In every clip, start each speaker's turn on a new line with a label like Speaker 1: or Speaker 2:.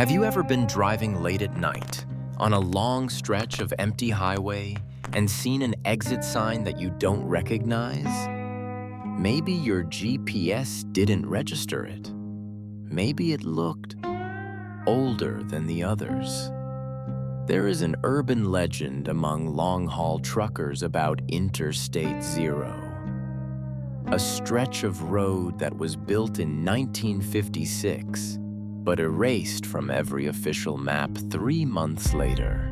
Speaker 1: Have you ever been driving late at night on a long stretch of empty highway and seen an exit sign that you don't recognize? Maybe your GPS didn't register it. Maybe it looked older than the others. There is an urban legend among long-haul truckers about Interstate Zero, a stretch of road that was built in 1956 but erased from every official map 3 months later.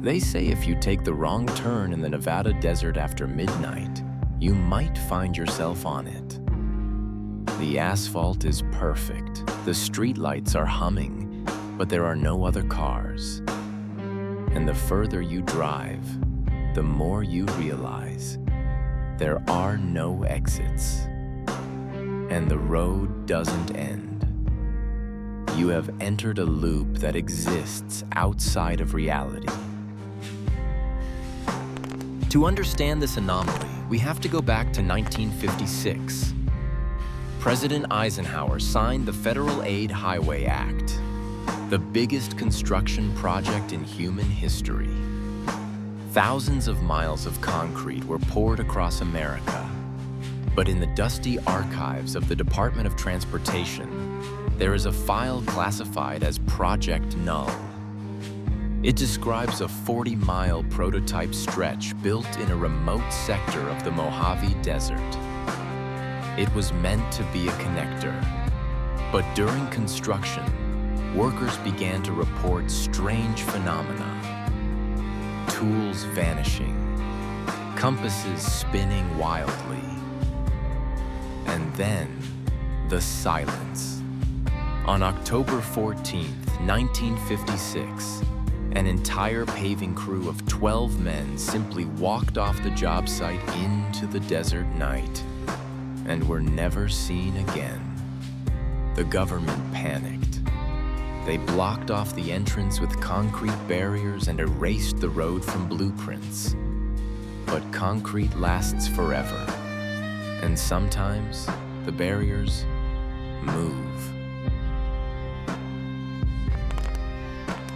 Speaker 1: They say if you take the wrong turn in the Nevada desert after midnight, you might find yourself on it. The asphalt is perfect, the streetlights are humming, but there are no other cars. And the further you drive, the more you realize there are no exits, and the road doesn't end. You have entered a loop that exists outside of reality. To understand this anomaly, we have to go back to 1956. President Eisenhower signed the Federal Aid Highway Act, the biggest construction project in human history. Thousands of miles of concrete were poured across America, but in the dusty archives of the Department of Transportation, there is a file classified as Project Null. It describes a 40-mile prototype stretch built in a remote sector of the Mojave Desert. It was meant to be a connector, but during construction, workers began to report strange phenomena. Tools vanishing, compasses spinning wildly, and then the silence. On October 14, 1956, an entire paving crew of 12 men simply walked off the job site into the desert night and were never seen again. The government panicked. They blocked off the entrance with concrete barriers and erased the road from blueprints. But concrete lasts forever, and sometimes the barriers move.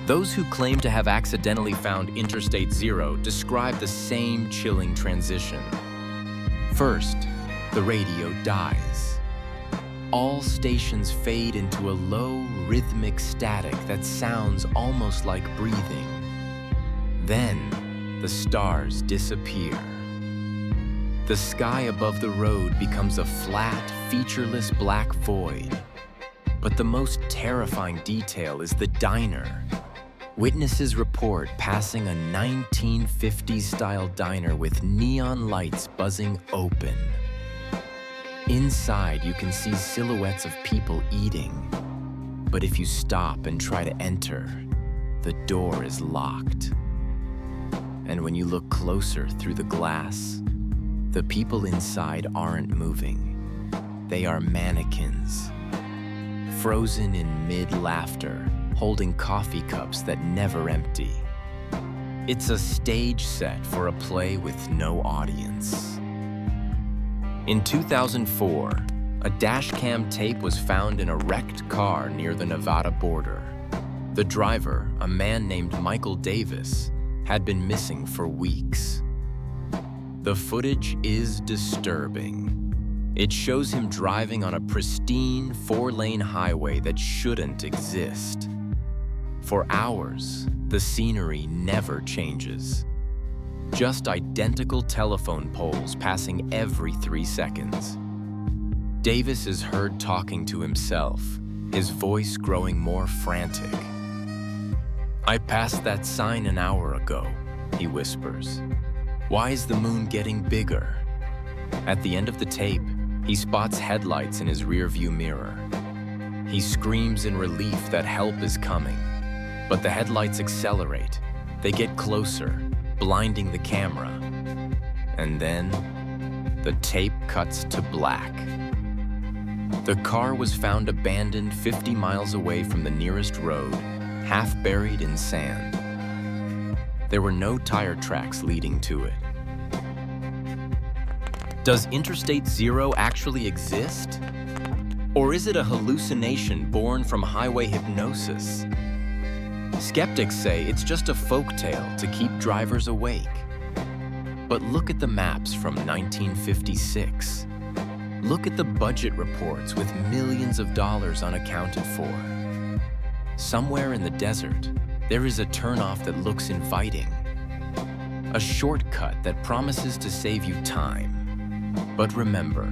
Speaker 1: Those who claim to have accidentally found Interstate Zero describe the same chilling transition. First, the radio dies. All stations fade into a low, rhythmic static that sounds almost like breathing. Then, the stars disappear. The sky above the road becomes a flat, featureless black void. But the most terrifying detail is the diner. Witnesses report passing a 1950s-style diner with neon lights buzzing open. Inside, you can see silhouettes of people eating. But if you stop and try to enter, the door is locked. And when you look closer through the glass, the people inside aren't moving. They are mannequins, frozen in mid-laughter, holding coffee cups that never empty. It's a stage set for a play with no audience. In 2004, a dashcam tape was found in a wrecked car near the Nevada border. The driver, a man named Michael Davis, had been missing for weeks. The footage is disturbing. It shows him driving on a pristine 4-lane highway that shouldn't exist. For hours, the scenery never changes. Just identical telephone poles passing every 3 seconds. Davis is heard talking to himself, his voice growing more frantic. "I passed that sign an hour ago," he whispers. "Why is the moon getting bigger?" At the end of the tape, he spots headlights in his rearview mirror. He screams in relief that help is coming. But the headlights accelerate. They get closer, blinding the camera. And then, the tape cuts to black. The car was found abandoned 50 miles away from the nearest road, half buried in sand. There were no tire tracks leading to it. Does Interstate Zero actually exist? Or is it a hallucination born from highway hypnosis? Skeptics say it's just a folktale to keep drivers awake. But look at the maps from 1956. Look at the budget reports with millions of dollars unaccounted for. Somewhere in the desert, there is a turnoff that looks inviting. A shortcut that promises to save you time. But remember,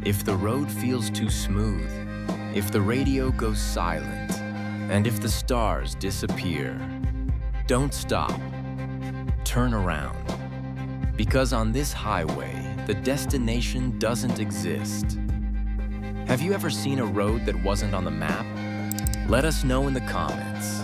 Speaker 1: if the road feels too smooth, if the radio goes silent, and if the stars disappear, don't stop. Turn around. Because on this highway, the destination doesn't exist. Have you ever seen a road that wasn't on the map? Let us know in the comments.